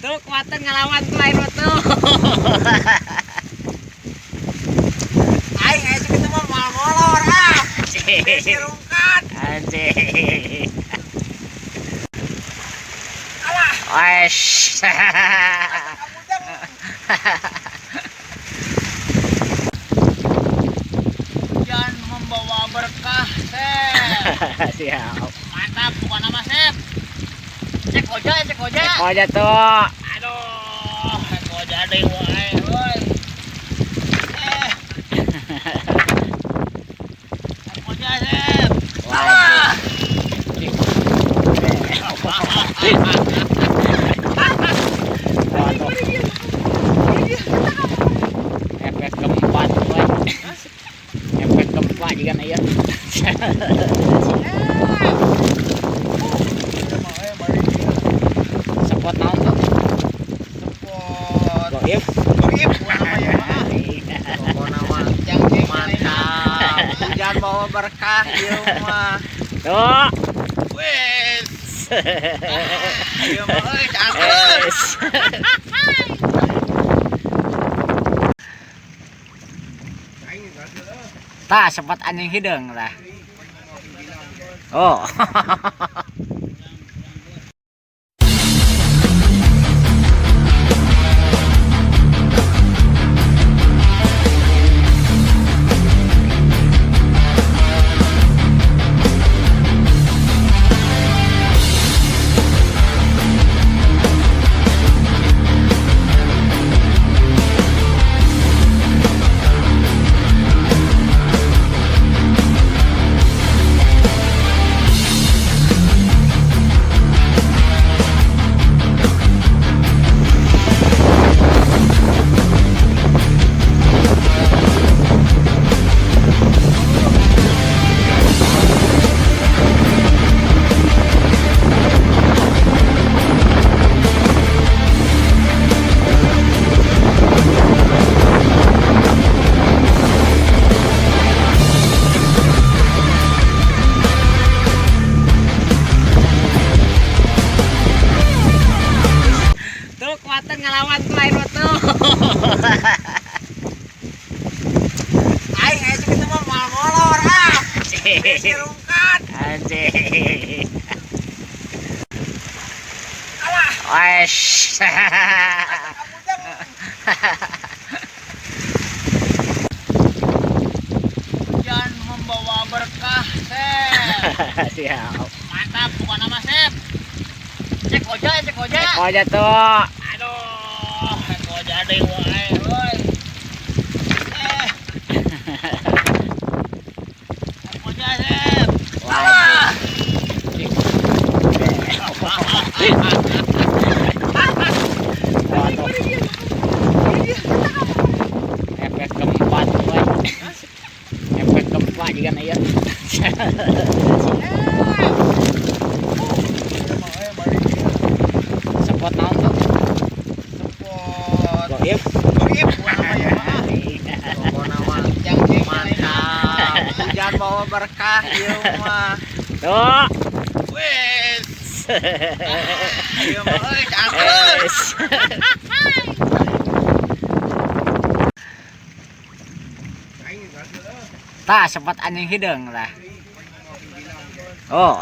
Tuh kuatan ngelawan tuh air tuh. Aing aja kita mah mal molor ah. Dirungkat. Anjing. Alah. Wesh. Hujan membawa berkah, Sep. Siap. Mantap, bukan nama Sep. Cek oja, cek oja. Eko aja tuh. Aduh, cek oja deh wae, woi. Cek oja, Sep. Wah. Efek keempat, boy. Efek keempat juga nih ya. Spot naon tuh? Spot. Goib. Goib, bukan namanya mah. Oh, nama mantap. Hujan bawa berkah ieu mah. Tuh. Wes. Ieu mah euy cangkeun. Tah sempat anjing hidung lah. Oh. Tuh kuatan ngelawan tuh air tuh. Aing aja kita mah mal molor ah. Dirungkat. Anjing. Alah. Wesh. Hujan membawa berkah, Sep. Siap. Mantap, bukan nama Sep. Cek oja, cek oja. Eko aja tuh. Aduh, cek oja deh wae, woi. Cek oja, Sep. Wah. Efek keempat, boy. Efek keempat juga nih ya. Spot naon tuh? Spot. Goib. Goib, bukan namanya mah. Oh, nama mantap. Hujan bawa berkah ieu mah. Tuh. Wes. Ieu mah euy cangkeun. Tah sempat anjing hidung lah. Oh.